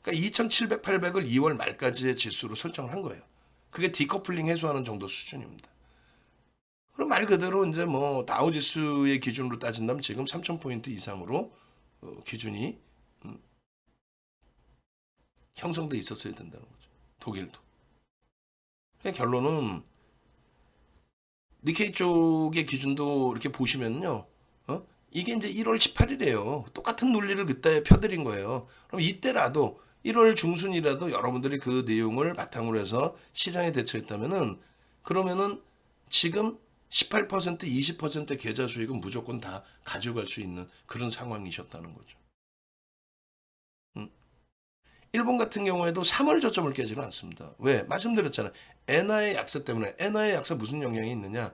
그러니까 2,700, 800을 2월 말까지의 지수로 설정을 한 거예요. 그게 디커플링 해소하는 정도 수준입니다. 그럼 말 그대로 이제 뭐 다우 지수의 기준으로 따진다면 지금 3,000포인트 이상으로 기준이 형성돼 있었어야 된다는 거죠. 독일도. 결론은 니케이 쪽의 기준도 이렇게 보시면요. 이게 이제 1월 18일이에요. 똑같은 논리를 그때 펴드린 거예요. 그럼 이때라도 1월 중순이라도 여러분들이 그 내용을 바탕으로 해서 시장에 대처했다면은 그러면은 지금 18%, 20% 계좌 수익은 무조건 다 가져갈 수 있는 그런 상황이셨다는 거죠. 일본 같은 경우에도 3월 저점을 깨지는 않습니다. 왜? 말씀드렸잖아요. 엔화의 약세 때문에. 엔화의 약세 무슨 영향이 있느냐?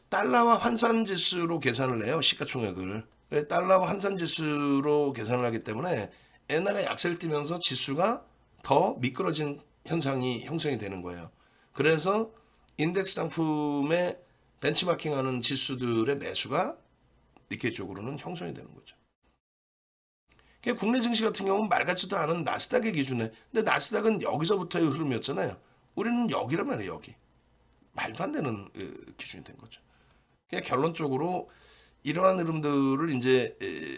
달러와 환산 지수로 계산을 해요. 시가총액을. 달러와 환산 지수로 계산을 하기 때문에 엔화가 약세를 띠면서 지수가 더 미끄러진 현상이 형성이 되는 거예요. 그래서 인덱스 상품의 벤치마킹하는 지수들의 매수가 니케이 쪽으로는 형성이 되는 거죠. 국내 증시 같은 경우는 말 같지도 않은 나스닥의 기준에, 근데 나스닥은 여기서부터의 흐름이었잖아요. 우리는 여기란 말이에요. 여기 말도 안 되는 기준이 된 거죠. 그냥 결론적으로 이러한 흐름들을 이제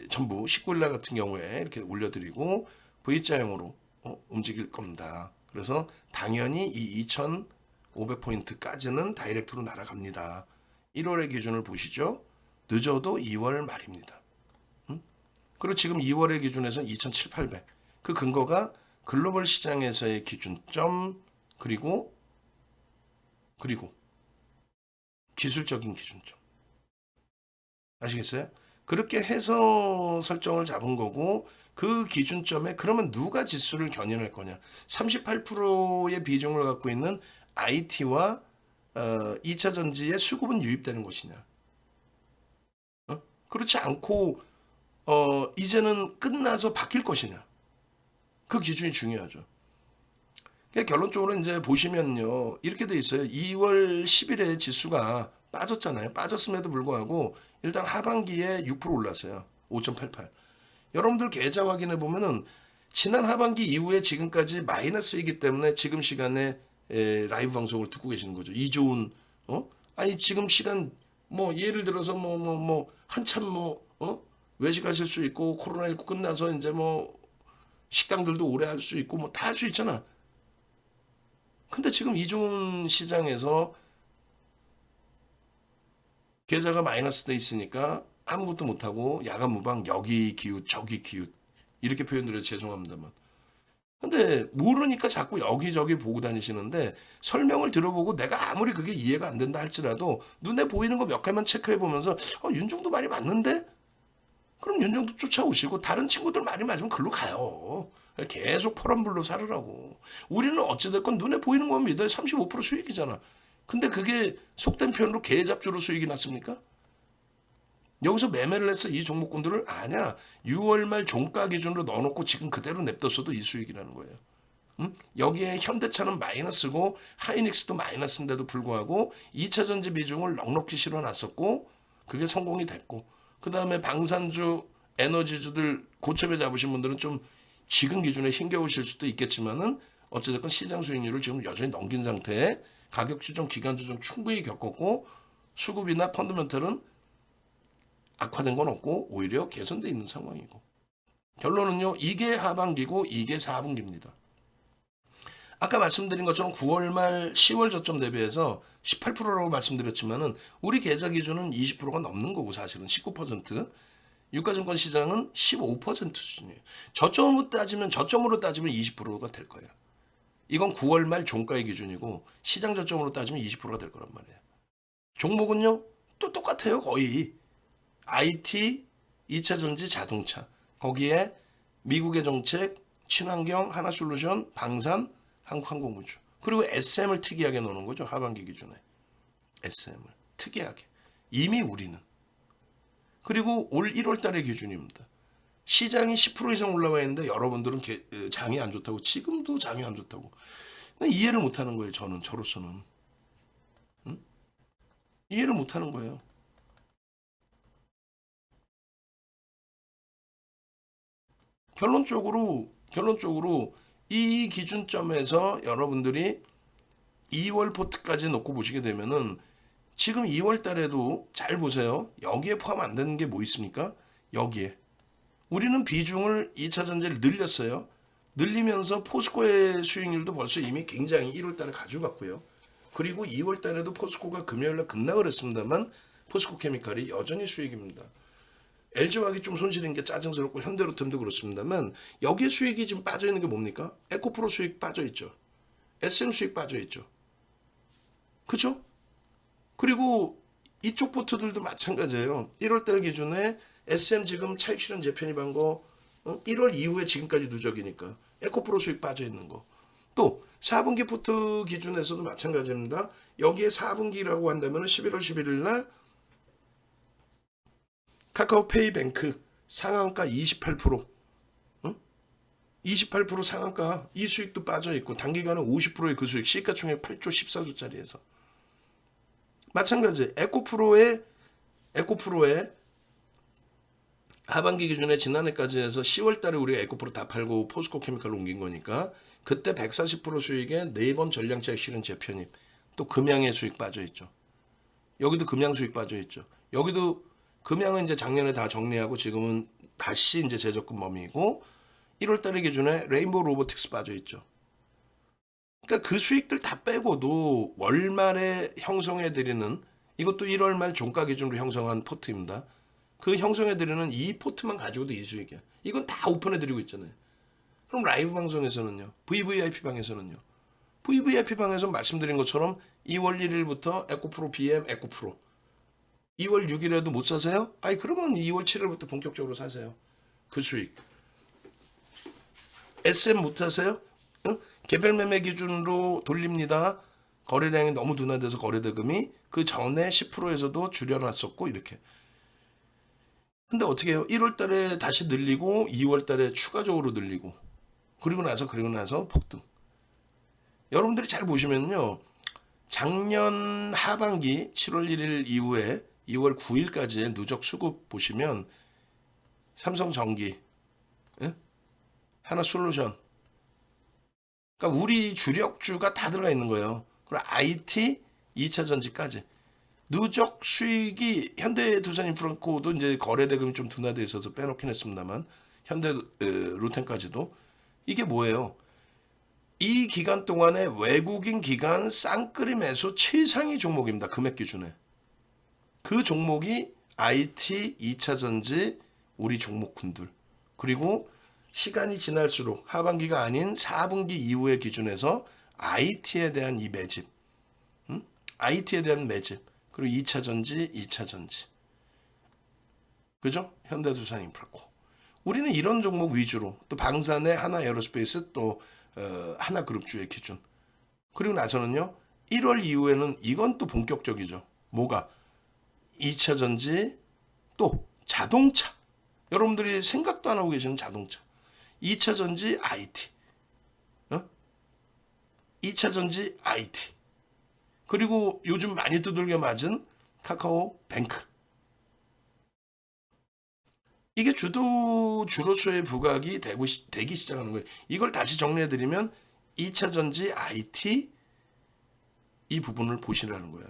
전부 19일 날 같은 경우에 이렇게 올려드리고 V자형으로 움직일 겁니다. 그래서 당연히 이 2,500포인트까지는 다이렉트로 날아갑니다. 1월의 기준을 보시죠. 늦어도 2월 말입니다. 그리고 지금 2월의 기준에서는 2,700, 800. 그 근거가 글로벌 시장에서의 기준점 그리고 기술적인 기준점. 아시겠어요? 그렇게 해서 설정을 잡은 거고 그 기준점에 그러면 누가 지수를 견인할 거냐? 38%의 비중을 갖고 있는 IT와 2차 전지의 수급은 유입되는 것이냐? 그렇지 않고 이제는 끝나서 바뀔 것이냐? 그 기준이 중요하죠. 그러니까 결론적으로 이제 보시면요. 이렇게 돼 있어요. 2월 10일에 지수가 빠졌잖아요. 빠졌음에도 불구하고 일단 하반기에 6% 올랐어요. 5.88. 여러분들 계좌 확인해 보면은 지난 하반기 이후에 지금까지 마이너스이기 때문에 지금 시간에 라이브 방송을 듣고 계시는 거죠. 이 좋은 아니 지금 시간 뭐 예를 들어서 한참 외식하실 수 있고 코로나19 끝나서 이제 뭐 식당들도 오래 할 수 있고 뭐 다 할 수 있잖아. 근데 지금 이 좋은 시장에서 계좌가 마이너스 돼 있으니까 아무것도 못하고 야간 무방 여기 기웃 저기 기웃 이렇게 표현드려서 죄송합니다만 근데 모르니까 자꾸 여기저기 보고 다니시는데 설명을 들어보고 내가 아무리 그게 이해가 안 된다 할지라도 눈에 보이는 거 몇 가지만 체크해 보면서 윤종도 말이 맞는데? 그럼 윤종도 쫓아오시고 다른 친구들 말이 맞으면 글로 가요. 계속 포란불로 살으라고. 우리는 어찌됐건 눈에 보이는 건 믿어요. 35% 수익이잖아. 근데 그게 속된 표현으로 개잡주로 수익이 났습니까? 여기서 매매를 해서 이 종목군들을 아냐 6월 말 종가 기준으로 넣어놓고 지금 그대로 냅뒀어도 이 수익이라는 거예요. 여기에 현대차는 마이너스고 하이닉스도 마이너스인데도 불구하고 2차 전지 비중을 넉넉히 실어놨었고 그게 성공이 됐고 그 다음에 방산주 에너지주들 고점에 잡으신 분들은 좀 지금 기준에 힘겨우실 수도 있겠지만은 어찌됐건 시장 수익률을 지금 여전히 넘긴 상태에 가격 조정 기간 조정 충분히 겪었고 수급이나 펀더멘털은 악화된 건 없고 오히려 개선돼 있는 상황이고 결론은요 이게 하반기고 이게 4분기입니다. 아까 말씀드린 것처럼 9월 말 10월 저점 대비해서 18%라고 말씀드렸지만은 우리 계좌 기준은 20%가 넘는 거고 사실은 19%. 유가증권 시장은 15% 수준이에요. 저점으로 따지면 20%가 될 거예요. 이건 9월 말 종가의 기준이고 시장 저점으로 따지면 20%가 될 거란 말이에요. 종목은요 또 똑같아요 거의. IT, 2차 전지, 자동차. 거기에 미국의 정책, 친환경, 하나솔루션, 방산, 한국항공우주. 그리고 SM을 특이하게 놓는 거죠. 하반기 기준에. SM을 특이하게. 이미 우리는. 그리고 올 1월 달의 기준입니다. 시장이 10% 이상 올라와 있는데 여러분들은 장이 안 좋다고 지금도 장이 안 좋다고 이해를 못하는 거예요. 저로서는. 응? 이해를 못 하는 거예요. 결론적으로 이 기준점에서 여러분들이 2월 포트까지 놓고 보시게 되면은 지금 2월 달에도 잘 보세요. 여기에 포함 안 되는 게 뭐 있습니까? 여기에. 우리는 비중을 2차 전지를 늘렸어요. 늘리면서 포스코의 수익률도 벌써 이미 굉장히 1월 달에 가져갔고요. 그리고 2월 달에도 포스코가 금요일 날 급락을 했습니다만 포스코 케미칼이 여전히 수익입니다. LG화학이 좀 손실인 게 짜증스럽고 현대로템도 그렇습니다만 여기에 수익이 지금 빠져 있는 게 뭡니까? 에코프로 수익 빠져 있죠. SM 수익 빠져 있죠. 그죠? 그리고 이쪽 포트들도 마찬가지예요. 1월달 기준에 SM 지금 차익 실현 재편입한 거 1월 이후에 지금까지 누적이니까 에코프로 수익 빠져 있는 거. 또 4분기 포트 기준에서도 마찬가지입니다. 여기에 4분기라고 한다면 11월 11일 날 카카오페이뱅크 상한가 28%, 28% 상한가 이 수익도 빠져 있고 단기간에 50%의 그 수익 시가총액 8조 14조짜리에서 마찬가지 에코프로의 하반기 기준에 지난해까지 해서 10월 달에 우리가 에코프로 다 팔고 포스코 케미칼로 옮긴 거니까 그때 140% 수익에 4번 전량차익 실현 재편입 또 금양의 수익 빠져 있죠. 여기도 금양 수익 빠져 있죠. 여기도 금양은 이제 작년에 다 정리하고 지금은 다시 이제 재접근 범위이고 1월 달의 기준에 레인보우 로보틱스 빠져 있죠. 그러니까 그 수익들 다 빼고도 월말에 형성해드리는 이것도 1월 말 종가 기준으로 형성한 포트입니다. 그 형성해드리는 이 포트만 가지고도 이 수익이야. 이건 다 오픈해드리고 있잖아요. 그럼 라이브 방송에서는요. VVIP 방에서는요. VVIP 방에서 말씀드린 것처럼 2월 1일부터 에코프로 BM 에코프로 2월 6일에도 못 사세요? 아니 그러면 2월 7일부터 본격적으로 사세요. 그 수익. SM 못 하세요? 응? 개별 매매 기준으로 돌립니다. 거래량이 너무 둔화돼서 거래대금이 그 전에 10%에서도 줄여놨었고 이렇게. 근데 어떻게 해요? 1월 달에 다시 늘리고 2월 달에 추가적으로 늘리고 그리고 나서 폭등. 여러분들이 잘 보시면요. 작년 하반기 7월 1일 이후에 2월 9일까지의 누적 수급 보시면 삼성전기, 예? 하나솔루션. 그러니까 우리 주력주가 다 들어가 있는 거예요. 그리고 IT, 2차 전지까지. 누적 수익이 현대두산인프라코도 이제 거래대금이 좀 둔화돼 있어서 빼놓긴 했습니다만 현대 루텐까지도 이게 뭐예요? 이 기간 동안에 외국인 기관 쌍끌이 매수 최상위 종목입니다. 금액 기준에. 그 종목이 IT, 2차 전지, 우리 종목군들. 그리고 시간이 지날수록 하반기가 아닌 4분기 이후의 기준에서 IT에 대한 이 매집. IT에 대한 매집. 그리고 2차 전지, 2차 전지. 그죠? 현대두산인프라코. 우리는 이런 종목 위주로 또 방산의 하나에어로스페이스 또 하나그룹주의 기준. 그리고 나서는요. 1월 이후에는 이건 또 본격적이죠. 뭐가? 2차 전지 또 자동차. 여러분들이 생각도 안 하고 계시는 자동차. 2차 전지 IT. 2차 전지 IT. 그리고 요즘 많이 두들겨 맞은 카카오뱅크. 이게 주로서의 부각이 되기 시작하는 거예요. 이걸 다시 정리해드리면 2차 전지 IT 이 부분을 보시라는 거예요.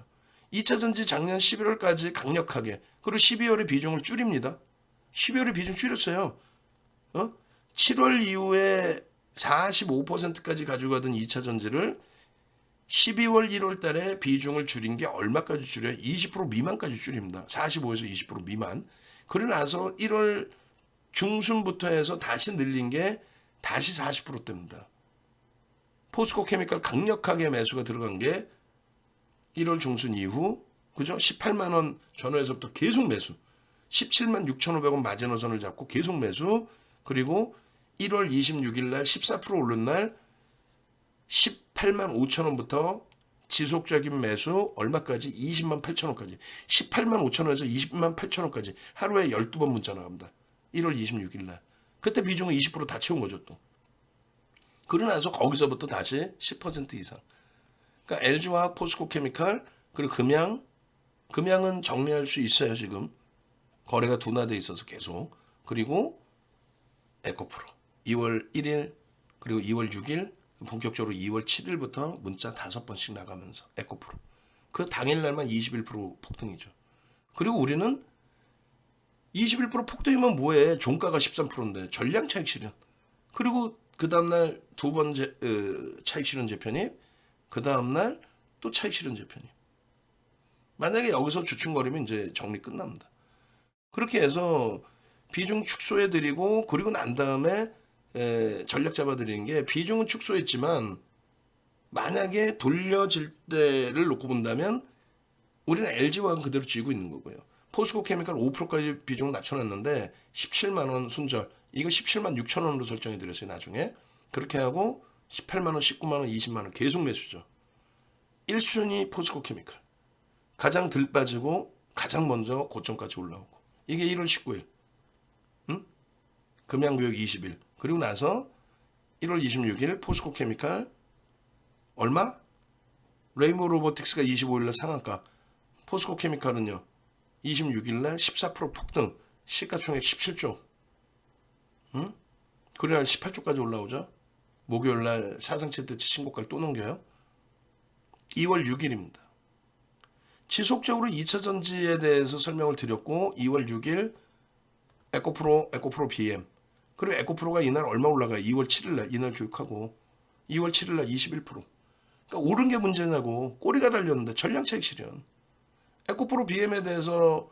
2차 전지 작년 11월까지 강력하게 그리고 12월에 비중을 줄입니다. 12월에 비중 줄였어요. 7월 이후에 45%까지 가져가던 2차 전지를 12월 1월 달에 비중을 줄인 게 얼마까지 줄여요? 20% 미만까지 줄입니다. 45에서 20% 미만. 그러고 나서 1월 중순부터 해서 다시 늘린 게 다시 40%대입니다. 포스코 케미칼 강력하게 매수가 들어간 게 1월 중순 이후 그죠? 18만 원 전후에서부터 계속 매수. 17만 6,500원 마지노선을 잡고 계속 매수. 그리고 1월 26일 날 14% 오른 날 18만 5천 원부터 지속적인 매수 얼마까지? 20만 8천 원까지. 18만 5천 원에서 20만 8천 원까지 하루에 12번 문자 나갑니다. 1월 26일 날. 그때 비중은 20%다 채운 거죠 또. 그러고 나서 거기서부터 다시 10% 이상. 그러니까 LG화학, 포스코 케미칼, 그리고 금양, 금양은 정리할 수 있어요. 지금 거래가 둔화돼 있어서 계속. 그리고 에코프로 2월 1일 그리고 2월 6일 본격적으로 2월 7일부터 문자 5번씩 나가면서 에코프로 그 당일날만 21% 폭등이죠. 그리고 우리는 21% 폭등이면 뭐해? 종가가 13%인데 전량 차익 실현. 그리고 그 다음날 두 번째 차익 실현 재편입. 그 다음날 또 차익 실현 재편입. 만약에 여기서 주춤거리면 이제 정리 끝납니다. 그렇게 해서 비중 축소해드리고 그리고 난 다음에 전략 잡아드리는 게 비중은 축소했지만 만약에 돌려질 때를 놓고 본다면 우리는 LG화학은 그대로 쥐고 있는 거고요. 포스코 케미칼 5%까지 비중을 낮춰놨는데 17만 원 손절. 이거 17만 6천 원으로 설정해 드렸어요. 나중에. 그렇게 하고 18만 원, 19만 원, 20만 원 계속 매수죠. 1순위 포스코 케미칼. 가장 덜 빠지고 가장 먼저 고점까지 올라오고. 이게 1월 19일. 응? 금양구역 20일. 그리고 나서 1월 26일 포스코 케미칼 얼마? 레인보우 로보틱스가 25일날 상한가. 포스코 케미칼은요. 26일날 14% 폭등. 시가총액 17조. 응? 그래야 18조까지 올라오죠. 목요일날 사상 최대치 신고가를 또 넘겨요. 2월 6일입니다. 지속적으로 2차전지에 대해서 설명을 드렸고 2월 6일 에코프로 BM 그리고 에코프로가 이날 얼마 올라가요? 2월 7일날 이날 교육하고 2월 7일날 21%. 그러니까 오른 게 문제냐고. 꼬리가 달렸는데 전량차익 실현. 에코프로 BM에 대해서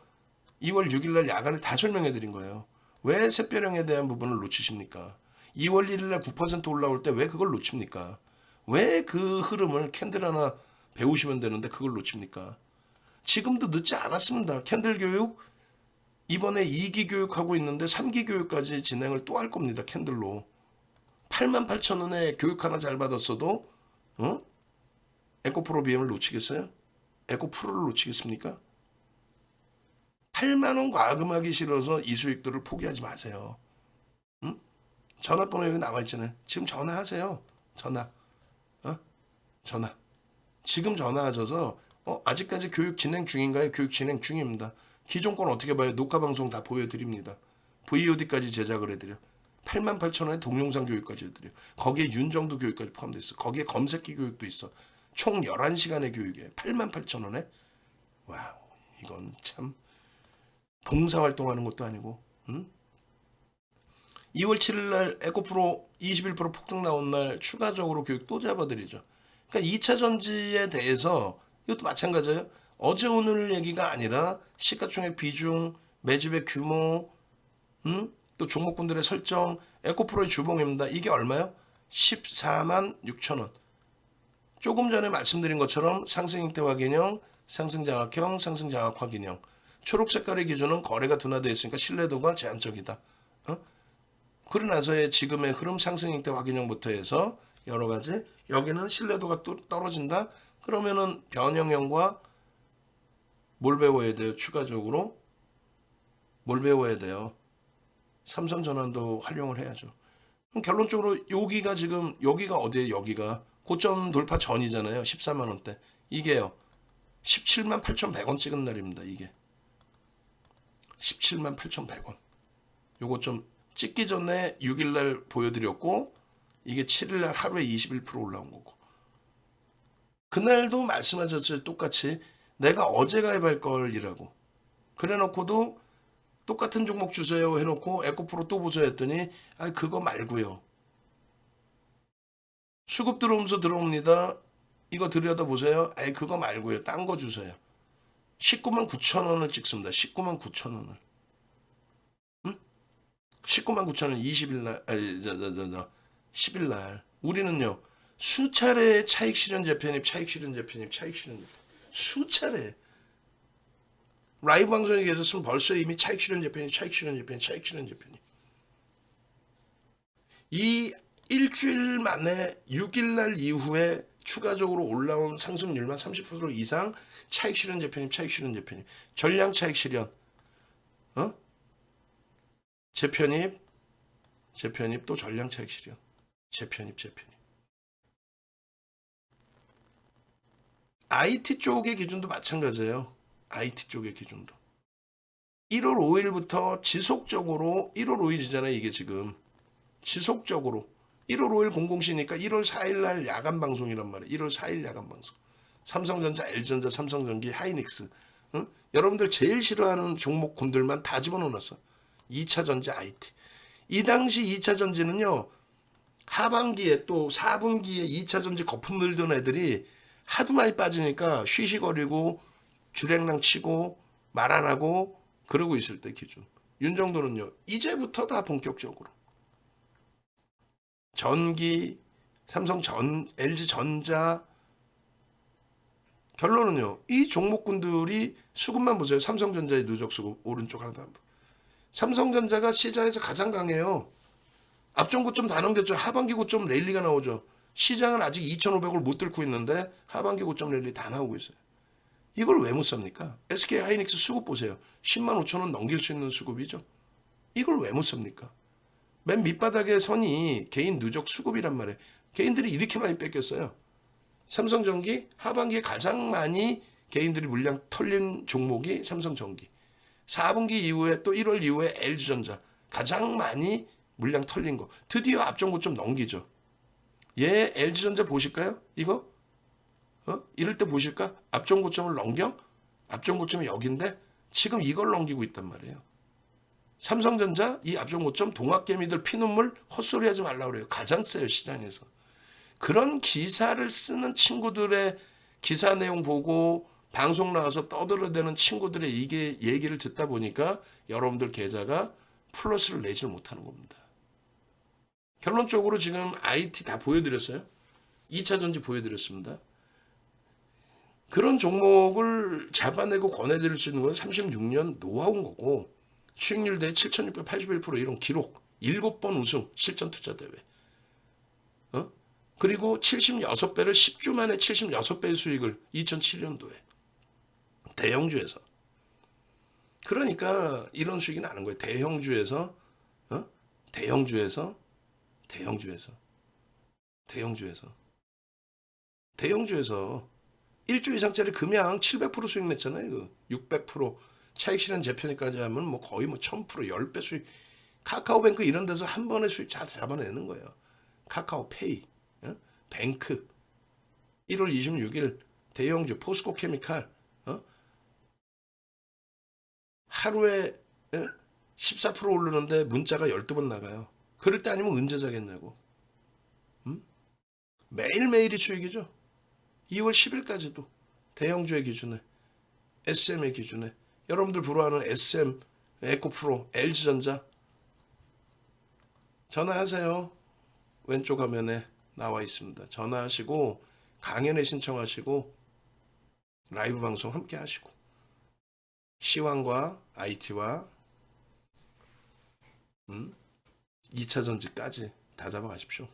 2월 6일날 야간에 다 설명해드린 거예요. 왜 샛별형에 대한 부분을 놓치십니까? 2월 1일날 9% 올라올 때 왜 그걸 놓칩니까? 왜 그 흐름을 캔들 하나 배우시면 되는데 그걸 놓칩니까? 지금도 늦지 않았습니다. 캔들 교육 이번에 2기 교육하고 있는데 3기 교육까지 진행을 또 할 겁니다. 캔들로. 88,000원에 교육 하나 잘 받았어도 에코프로 BM을 놓치겠어요? 에코프로를 놓치겠습니까? 8만원 과금하기 싫어서 이 수익들을 포기하지 마세요. 응? 전화번호 여기 나와 있잖아요. 지금 전화하세요. 전화. 전화. 지금 전화하셔서 아직까지 교육 진행 중인가요? 교육 진행 중입니다. 기존 건 어떻게 봐요? 녹화방송 다 보여드립니다. VOD까지 제작을 해드려. 88,000원에 동영상 교육까지 해드려. 거기에 윤정도 교육까지 포함되어 있어. 거기에 검색기 교육도 있어. 총 11시간의 교육이에요. 88,000원에. 와우, 이건 참 봉사활동하는 것도 아니고. 2월 7일날 에코프로 21% 폭등 나온 날 추가적으로 교육 또 잡아드리죠. 그러니까 2차 전지에 대해서 이것도 마찬가지예요. 어제 오늘 얘기가 아니라 시가총액 비중, 매집의 규모, 또 종목군들의 설정, 에코프로의 주봉입니다. 이게 얼마요? 14만 6천 원. 조금 전에 말씀드린 것처럼 상승익대 확인형, 상승장악형, 상승장악 확인형. 초록 색깔의 기준은 거래가 둔화되어 있으니까 신뢰도가 제한적이다. 그러고 나서의 지금의 흐름 상승익대 확인형부터 해서 여러 가지 여기는 신뢰도가 떨어진다. 그러면은 변형형과 뭘 배워야 돼요? 추가적으로 뭘 배워야 돼요? 삼성 전환도 활용을 해야죠. 그럼 결론적으로 여기가 지금 여기가 어디에 여기가 고점 돌파 전이잖아요. 14만 원대. 이게요. 17만 8,100원 찍은 날입니다. 이게 17만 8,100원. 요거 좀 찍기 전에 6일날 보여드렸고 이게 7일날 하루에 21% 올라온 거고 그날도 말씀하셨죠. 똑같이 내가 어제 가입할 걸이라고 그래놓고도 똑같은 종목 주세요 해놓고 에코프로 또 보세요 했더니 그거 말고요. 수급 들어오면서 들어옵니다. 이거 들여다보세요. 그거 말고요. 딴 거 주세요. 19만 9천 원을 찍습니다. 19만 9천 원을. 19만 9천 원 20일날 10일날 우리는요. 수차례 차익 실현 재편입 수차례 라이브 방송에 계셨으면 벌써 이미 차익 실현 재편입 이 일주일 만에 6일날 이후에 추가적으로 올라온 상승률만 30% 이상 차익 실현 재편입 전량 차익 실현 재편입 또 전량 차익 실현 재편입 IT 쪽의 기준도 마찬가지예요. IT 쪽의 기준도. 1월 5일부터 지속적으로 1월 5일이잖아요. 이게 지금 지속적으로 1월 5일 공공시니까 1월 4일 날 야간 방송이란 말이에요. 1월 4일 야간 방송. 삼성전자, LG전자, 삼성전기, 하이닉스. 응? 여러분들 제일 싫어하는 종목군들만 다 집어넣어놨어. 2차 전지 IT. 이 당시 2차 전지는요. 하반기에 또 4분기에 2차 전지 거품 들던 애들이 하도 많이 빠지니까 쉬쉬거리고 주랭랑 치고 말 안 하고 그러고 있을 때 기준. 윤 정도는요. 이제부터 다 본격적으로. 전기, LG전자 결론은요. 이 종목군들이 수급만 보세요. 삼성전자의 누적 수급 오른쪽 하나도 안 보여. 삼성전자가 시장에서 가장 강해요. 앞전 고점 다 넘겼죠. 하반기 고점 랠리가 나오죠. 시장은 아직 2,500을 못 뚫고 있는데 하반기 고점 랠리 다 나오고 있어요. 이걸 왜 못 삽니까? SK 하이닉스 수급 보세요. 10만 5천 원 넘길 수 있는 수급이죠. 이걸 왜 못 삽니까? 맨 밑바닥의 선이 개인 누적 수급이란 말이에요. 개인들이 이렇게 많이 뺏겼어요. 삼성전기 하반기에 가장 많이 개인들이 물량 털린 종목이 삼성전기. 4분기 이후에 또 1월 이후에 LG전자 가장 많이 물량 털린 거. 드디어 앞전 고점 넘기죠. 얘 LG전자 보실까요? 이거? 이럴 때 보실까? 앞전 고점을 넘겨? 앞전 고점이 여긴데 지금 이걸 넘기고 있단 말이에요. 삼성전자 이 앞전 고점 동학개미들 피눈물 헛소리 하지 말라고 그래요. 가장 세요 시장에서. 그런 기사를 쓰는 친구들의 기사 내용 보고 방송 나와서 떠들어대는 친구들의 이게 얘기를 듣다 보니까 여러분들 계좌가 플러스를 내질 못하는 겁니다. 결론적으로 지금 IT 다 보여드렸어요. 2차 전지 보여드렸습니다. 그런 종목을 잡아내고 권해드릴 수 있는 건 36년 노하우인 거고 수익률 대 7,681% 이런 기록 7번 우승 실전 투자 대회 그리고 76배를 10주 만에 76배의 수익을 2007년도에 대형주에서 그러니까 이런 수익이 나는 거예요. 대형주에서 대형주에서 대형주에서 1조 이상짜리 금양 700% 수익 냈잖아요. 600% 차익 실현 재편까지 하면 뭐 거의 뭐 1000% 10배 수익. 카카오뱅크 이런 데서 한 번에 수익 잘 잡아내는 거예요. 카카오페이, 뱅크 1월 26일 대형주 포스코 케미칼 하루에 14% 오르는데 문자가 12번 나가요. 그럴 때 아니면 언제 자겠냐고. 매일매일이 수익이죠. 2월 10일까지도 대형주의 기준에 SM의 기준에 여러분들 부러워하는 SM, 에코프로, LG전자 전화하세요. 왼쪽 화면에 나와 있습니다. 전화하시고 강연에 신청하시고 라이브 방송 함께 하시고 시황과 IT와 2차 전지까지 다 잡아가십시오.